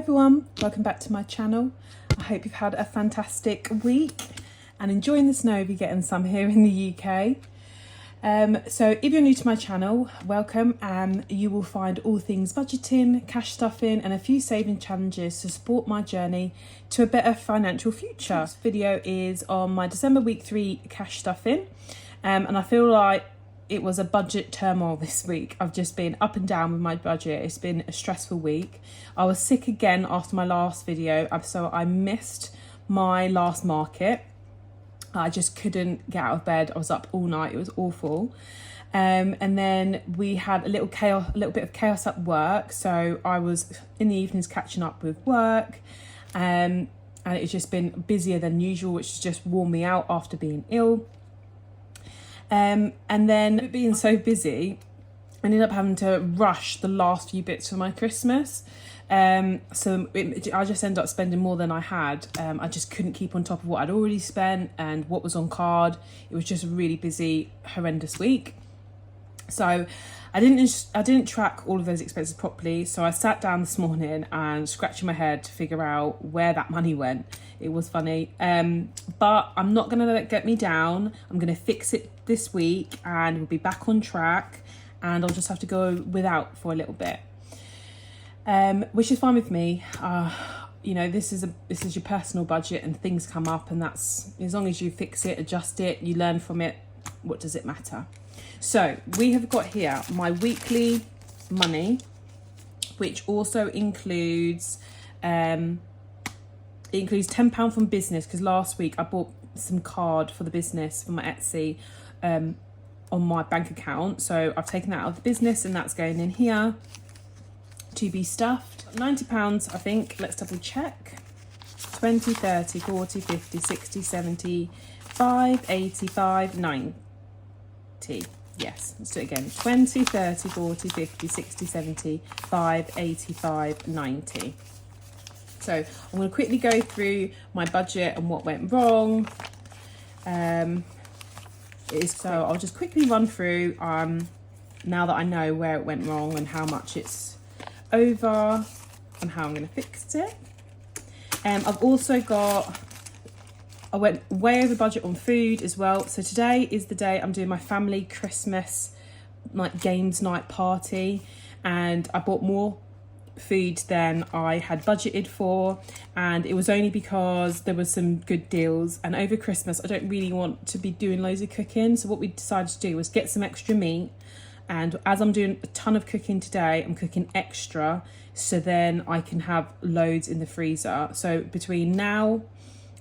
everyone, welcome back to my channel. I hope you've had a fantastic week and enjoying the snow if you're getting some here in the UK. So if you're new to my channel, welcome, and you will find all things budgeting, cash stuffing and a few saving challenges to support my journey to a better financial future. This video is on my December week 3 cash stuffing, and I feel like it was a budget turmoil this week. I've just been up and down with my budget. It's been a stressful week. I was sick again after my last video, so I missed my last market. I just couldn't get out of bed. I was up all night. It was awful. And then we had a little bit of chaos at work. So I was in the evenings catching up with work, and it's just been busier than usual, which has just worn me out after being ill. And then being so busy, I ended up having to rush the last few bits for my Christmas. I just ended up spending more than I had. I just couldn't keep on top of what I'd already spent and what was on card. It was just a really busy, horrendous week. So I didn't track all of those expenses properly. So I sat down this morning and scratching my head to figure out where that money went. It was funny, but I'm not gonna let it get me down. I'm gonna fix it this week and we'll be back on track, and I'll just have to go without for a little bit, which is fine with me. You know, this is your personal budget and things come up, and that's, as long as you fix it, adjust it, you learn from it, what does it matter? So we have got here my weekly money, which also includes it includes £10 from business, because last week I bought some card for the business for my Etsy on my bank account. So I've taken that out of the business and that's going in here to be stuffed. £90, I think. Let's double check. 20, 30, 40, 50, 60, 70, 5, 85, 90. Yes, let's do it again. 20, 30, 40, 50, 60, 70, 5, 85, 90. So I'm going to quickly go through my budget and what went wrong. So I'll just quickly run through now that I know where it went wrong and how much it's over and how I'm going to fix it. I've also got, I went way over budget on food as well. So today is the day I'm doing my family Christmas games night party, and I bought more food than I had budgeted for, and it was only because there was some good deals, and over Christmas I don't really want to be doing loads of cooking. So what we decided to do was get some extra meat, and as I'm doing a ton of cooking today, I'm cooking extra so then I can have loads in the freezer. So between now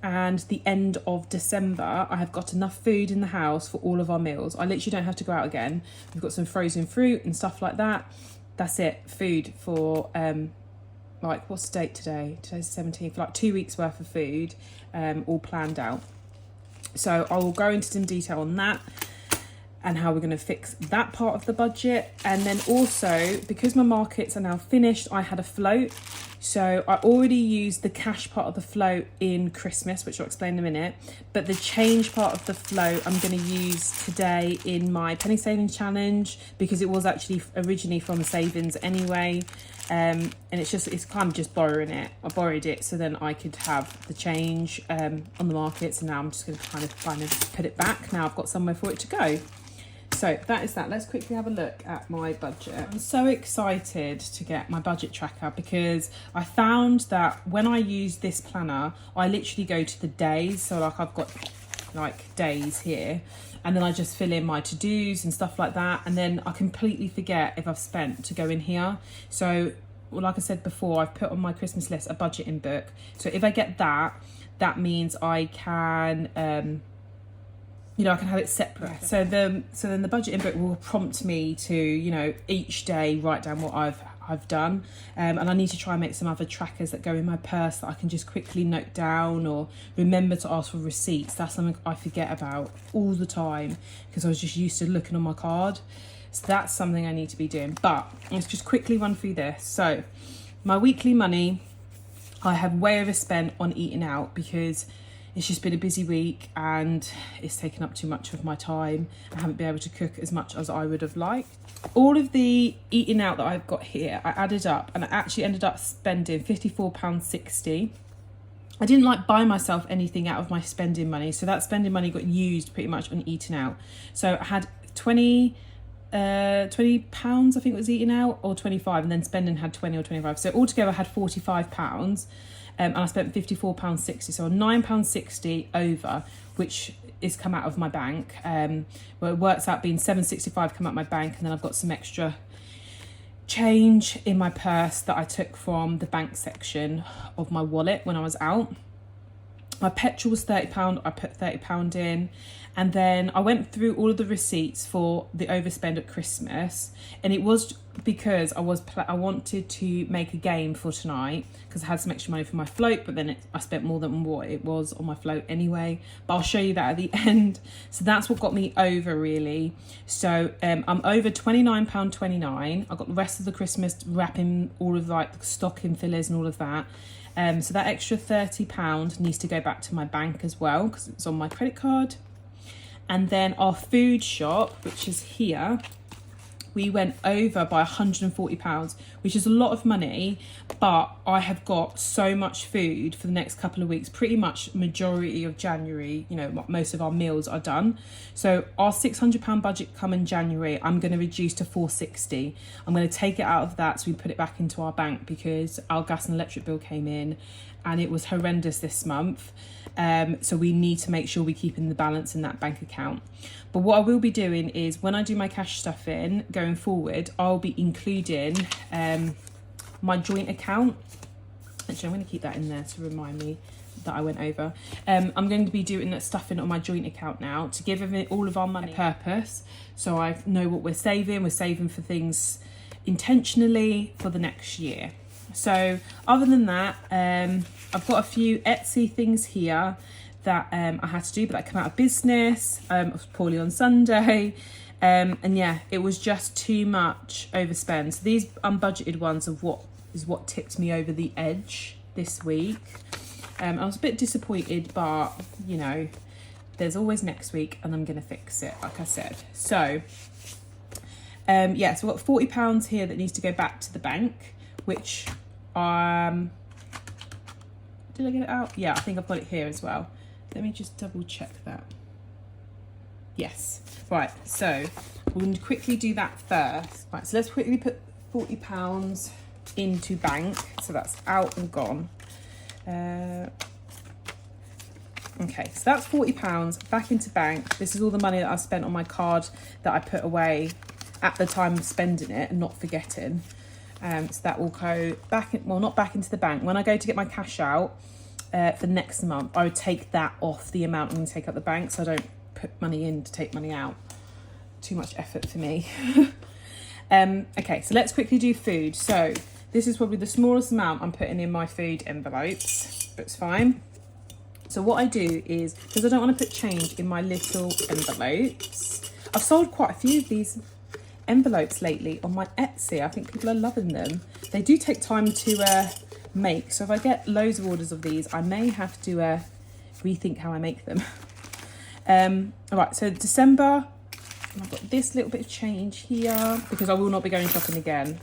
and the end of December, I have got enough food in the house for all of our meals. I literally don't have to go out again. We've got some frozen fruit and stuff like that. That's it, food for what's the date today? Today's the 17th, like 2 weeks worth of food, all planned out. So I will go into some detail on that and how we're going to fix that part of the budget. And then also, because my markets are now finished, I had a float. So I already used the cash part of the float in Christmas, which I'll explain in a minute. But the change part of the float I'm going to use today in my penny savings challenge, because it was actually originally from savings anyway. And it's kind of just borrowing it. I borrowed it so then I could have the change on the markets. And now I'm just going to kind of put it back. Now I've got somewhere for it to go. So that is that. Let's quickly have a look at my budget. I'm so excited to get my budget tracker, because I found that when I use this planner, I literally go to the days. So like I've got like days here, and then I just fill in my to-dos and stuff like that. And then I completely forget if I've spent to go in here. So like I said before, I've put on my Christmas list a budgeting book. So if I get that, that means I can, I can have it separate. So then the budgeting book will prompt me to, each day write down what I've done. And I need to try and make some other trackers that go in my purse that I can just quickly note down, or remember to ask for receipts. That's something I forget about all the time because I was just used to looking on my card. So that's something I need to be doing. But let's just quickly run through this. So my weekly money, I have way overspent on eating out, because it's just been a busy week and it's taken up too much of my time. I haven't been able to cook as much as I would have liked. All of the eating out that I've got here, I added up and I actually ended up spending £54.60. I didn't like buy myself anything out of my spending money, so that spending money got used pretty much on eating out. So I had 20 pounds, I think, was eating out, or 25, and then spending had 20 or 25. So altogether I had 45 pounds, and I spent £54.60. So £9.60 over, which is come out of my bank. Well, it works out being £7.65 come out of my bank, and then I've got some extra change in my purse that I took from the bank section of my wallet when I was out. My petrol was £30. I put £30 in, and then I went through all of the receipts for the overspend at Christmas, and it was because I wanted to make a game for tonight because I had some extra money for my float, but then I spent more than what it was on my float anyway. But I'll show you that at the end. So that's what got me over, really. So I'm over £29.29. I got the rest of the Christmas wrapping, all of like the stocking fillers and all of that. So that extra £30 needs to go back to my bank as well because it's on my credit card. And then our food shop, which is here, we went over by £140, which is a lot of money, but I have got so much food for the next couple of weeks. Pretty much majority of January, you know, most of our meals are done. So our £600 budget come in January, I'm going to reduce to £460. I'm going to take it out of that so we put it back into our bank because our gas and electric bill came in and it was horrendous this month. So we need to make sure we keep in the balance in that bank account. But what I will be doing is when I do my cash stuffing going forward, I'll be including my joint account. Actually, I'm going to keep that in there to remind me that I went over. I'm going to be doing that stuffing on my joint account now to give all of our money a purpose. So I know what we're saving. We're saving for things intentionally for the next year. So other than that, I've got a few Etsy things here that I had to do, but that came out of business. I was poorly on Sunday. And yeah, it was just too much overspend. So these unbudgeted ones of what tipped me over the edge this week. I was a bit disappointed, but you know, there's always next week and I'm going to fix it, like I said. So yeah, so I've got £40 here that needs to go back to the bank, which did I get it out? Yeah, I think I've got it here as well. Let me just double check that. Yes. Right, so we're going to quickly do that first. Right, so let's quickly put £40 into bank. So that's out and gone. Okay, so that's £40 back into bank. This is all the money that I spent on my card that I put away at the time of spending it and not forgetting. So that will go back, well, not back into the bank. When I go to get my cash out for next month, I would take that off the amount I'm going to take out the bank, so I don't put money in to take money out. Too much effort for me. Okay, so let's quickly do food. So this is probably the smallest amount I'm putting in my food envelopes, but it's fine. So what I do is, because I don't want to put change in my little envelopes, I've sold quite a few of these envelopes lately on my Etsy. I think people are loving them. They do take time to make, so if I get loads of orders of these, I may have to rethink how I make them. All right, so December, I've got this little bit of change here because I will not be going shopping again.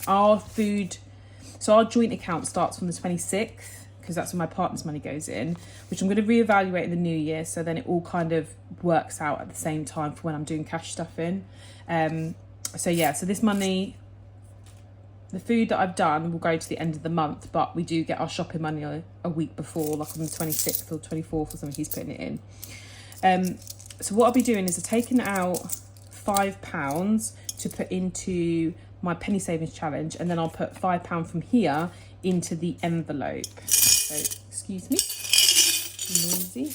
Our joint account starts from the 26th because that's when my partner's money goes in, which I'm going to reevaluate in the new year, so then it all kind of works out at the same time for when I'm doing cash stuffing. So yeah, so this money, the food that I've done will go to the end of the month, but we do get our shopping money a week before, like on the 26th or 24th or something, he's putting it in. So what I'll be doing is I've taken out £5 to put into my penny savings challenge, and then I'll put £5 from here into the envelope. So, excuse me, noisy.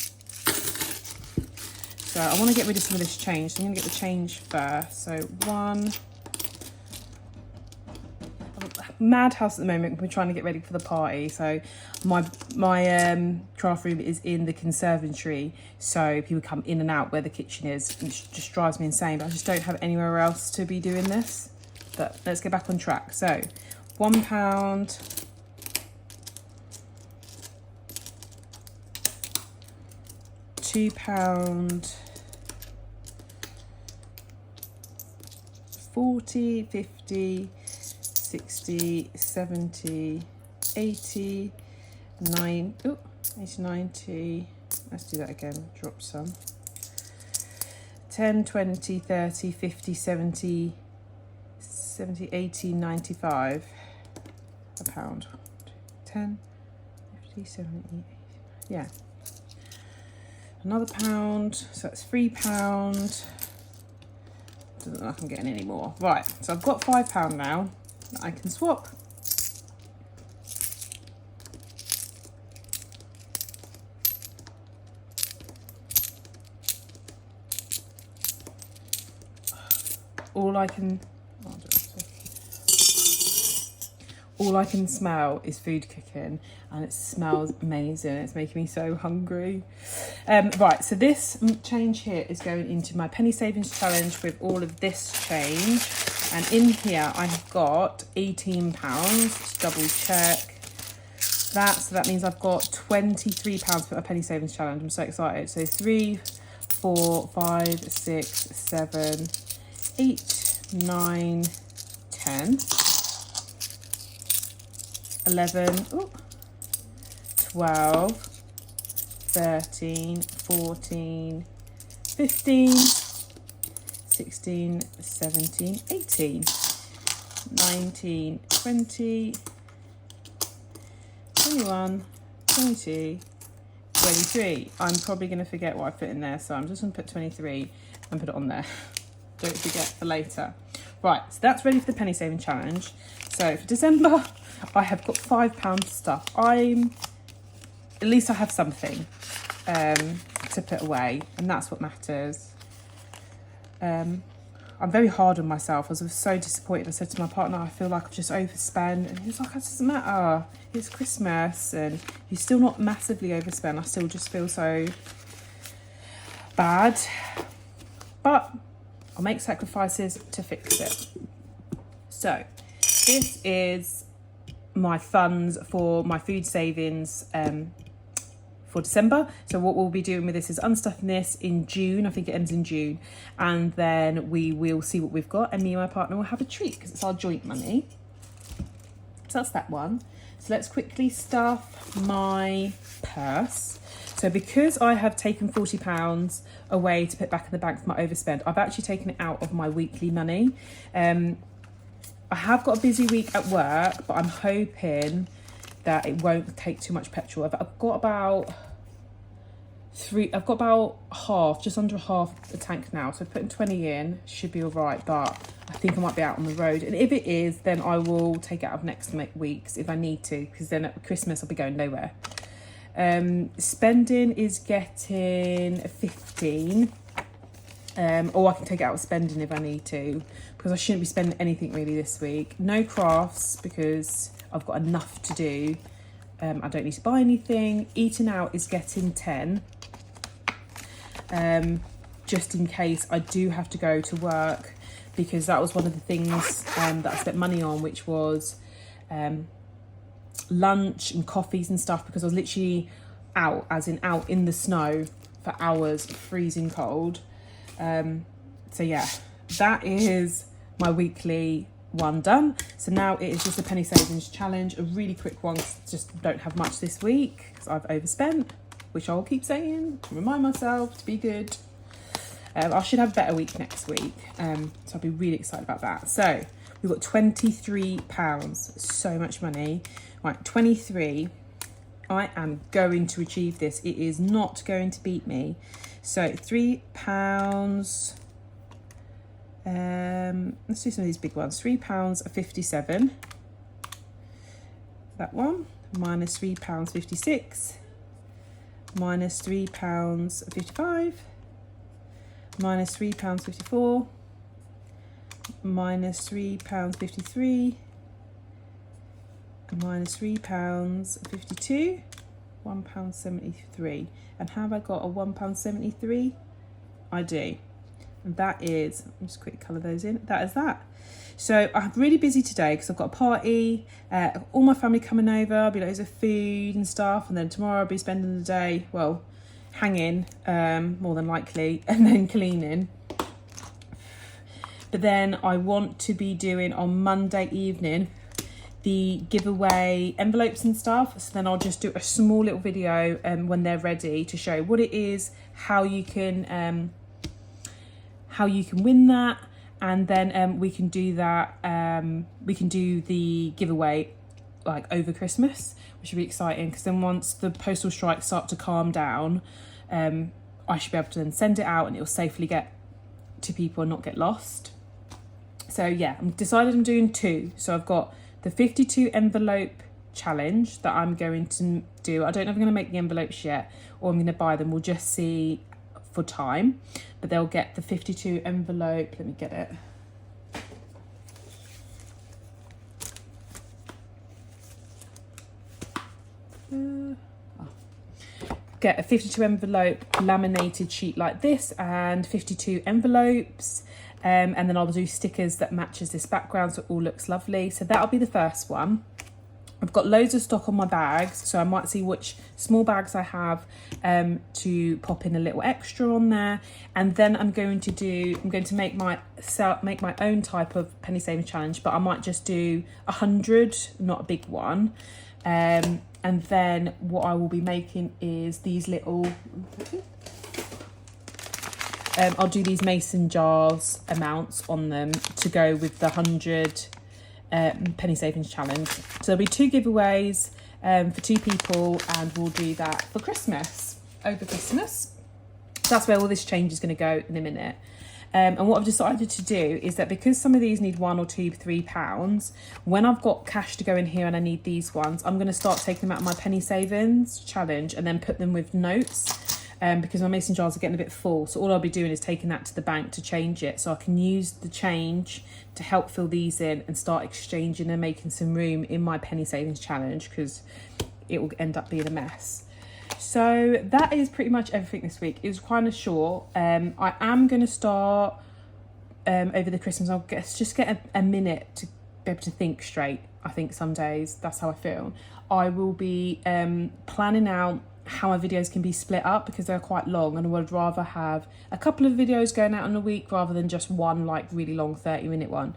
So I want to get rid of some of this change. So I'm going to get the change first. So I'm madhouse at the moment. We're trying to get ready for the party. So my craft room is in the conservatory. So people come in and out where the kitchen is. And it just drives me insane. But I just don't have anywhere else to be doing this. But let's get back on track. So £1. £2, 40, 50, 60, 70, 80, 80, 90. Let's do that again, drop some. 10, 20, 30, 50, 70, 80, 95. A pound. 10, 50, 70, 80. Yeah. Another pound. So that's £3. Doesn't look like I'm getting any more. Right, so I've got £5 now that I can swap. All I can smell is food cooking, and it smells amazing. It's making me so hungry. Right, so this change here is going into my penny savings challenge with all of this change. And in here I have got £18. Let's double check that. So that means I've got £23 for a penny savings challenge. I'm so excited. So 3, 4, 5, 6, 7, 8, 9, 10. 11, 12, 13, 14, 15, 16, 17, 18, 19, 20, 21, 22, 23. I'm probably going to forget what I put in there, so I'm just going to put 23 and put it on there. Don't forget for later. Right, so that's ready for the penny saving challenge. So for December, I have got £5 stuff. At least I have something to put away, and that's what matters. I'm very hard on myself. I was so disappointed. I said to my partner, I feel like I've just overspent, and he was like, it doesn't matter. It's Christmas, and you're still not massively overspent. I still just feel so bad, but I'll make sacrifices to fix it. So this is my funds for my food savings for December. So what we'll be doing with this is unstuffing this in June. I think it ends in June, and then we will see what we've got, and me and my partner will have a treat because it's our joint money. So that's that one. So let's quickly stuff my purse. So because I have taken £40 away to put back in the bank for my overspend, I've actually taken it out of my weekly money. I have got a busy week at work, but I'm hoping that it won't take too much petrol. I've got about half, just under half a tank now. So putting 20 in should be all right, but I think I might be out on the road. And if it is, then I will take it out of next week's if I need to, because then at Christmas I'll be going nowhere. Spending is getting 15. Or I can take it out of spending if I need to, because I shouldn't be spending anything really this week. No crafts because I've got enough to do. I don't need to buy anything. Eating out is getting 10. Just in case I do have to go to work, because that was one of the things that I spent money on, which was lunch and coffees and stuff, because I was literally out in the snow for hours, freezing cold. So yeah, that is my weekly one done. So now it is just a penny savings challenge, a really quick one, 'cause I just don't have much this week because I've overspent, which I'll keep saying to remind myself to be good. I should have a better week next week, so I'll be really excited about that. So we've got £23, so much money. Right, 23. I am going to achieve this. It is not going to beat me. So £3. Let's do some of these big ones. £3.57. That one. Minus £3.56. Minus £3.55. Minus £3.54. Minus £3.53. Minus £3.52. £1.73. And have I got a £1.73? I do. And that is, I'll just quick colour those in. That is that. So I'm really busy today because I've got a party, all my family coming over, I'll be loads of food and stuff, and then tomorrow I'll be spending the day, well, hanging, more than likely, and then cleaning. But then I want to be doing on Monday evening the giveaway envelopes and stuff. So then I'll just do a small little video when they're ready to show what it is, how you can win that, and then we can do that. We can do the giveaway like over Christmas, which will be exciting, because then once the postal strikes start to calm down, I should be able to then send it out and it will safely get to people and not get lost. So yeah, I'm decided I'm doing 2. So I've got the 52 envelope challenge that I'm going to do. I don't know if I'm going to make the envelopes yet or I'm going to buy them. We'll just see for time. But they'll get the 52 envelope. Let me get it. Get a 52 envelope laminated sheet like this and 52 envelopes. And then I'll do stickers that matches this background so it all looks lovely. So that'll be the first one. I've got loads of stock on my bags, so I might see which small bags I have to pop in a little extra on there. And then I'm going to make my own type of penny savings challenge, but I might just do 100, not a big one. And then what I will be making is these little, I'll do these mason jars amounts on them to go with the 100 penny savings challenge. So there'll be 2 giveaways for 2 people, and we'll do that for Christmas, over Christmas. That's where all this change is going to go in a minute. And what I've decided to do is that because some of these need £1 or £2, £3, when I've got cash to go in here and I need these ones, I'm going to start taking them out of my penny savings challenge and then put them with notes. Because my mason jars are getting a bit full. So all I'll be doing is taking that to the bank to change it. So I can use the change to help fill these in and start exchanging and making some room in my penny savings challenge, because it will end up being a mess. So that is pretty much everything this week. It was kind of short. I am going to start over the Christmas. I'll just get a minute to be able to think straight. I think some days, that's how I feel. I will be planning out how my videos can be split up, because they're quite long, and I would rather have a couple of videos going out in a week rather than just one like really long 30-minute one.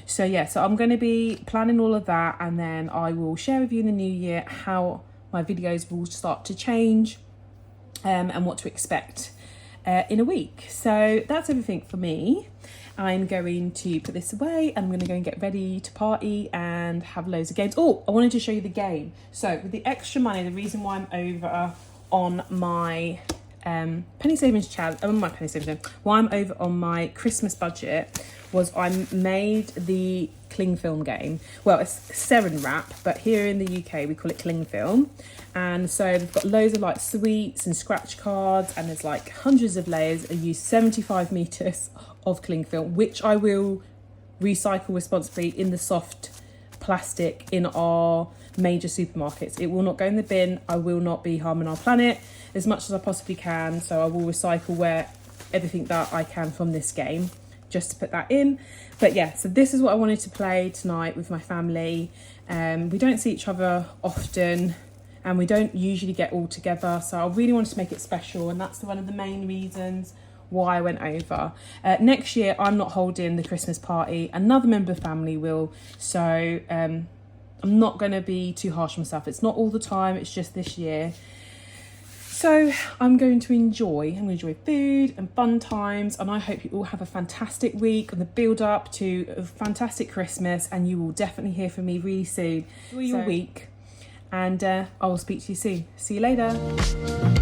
So yeah, so I'm going to be planning all of that, and then I will share with you in the new year how my videos will start to change and what to expect in a week. So that's everything for me. I'm going to put this away and I'm going to go and get ready to party and have loads of games. Oh, I wanted to show you the game. So with the extra money, the reason why I'm over on my penny savings challenge, why I'm over on my Christmas budget was I made the cling film game. Well, it's Saran wrap, but here in the UK we call it cling film. And so we've got loads of like sweets and scratch cards, and there's like hundreds of layers. I use 75 meters of cling film, which I will recycle responsibly in the soft plastic in our major supermarkets. It will not go in the bin. I will not be harming our planet as much as I possibly can. So I will recycle everything that I can from this game, just to put that in. But yeah, so this is what I wanted to play tonight with my family. We don't see each other often, and we don't usually get all together, so I really wanted to make it special, and that's one of the main reasons why I went over. Next year I'm not holding the Christmas party, another member of the family will, so I'm not going to be too harsh on myself. It's not all the time, it's just this year. So I'm going to enjoy food and fun times, and I hope you all have a fantastic week and the build up to a fantastic Christmas, and you will definitely hear from me really soon. Enjoy your week, and I will speak to you soon. See you later.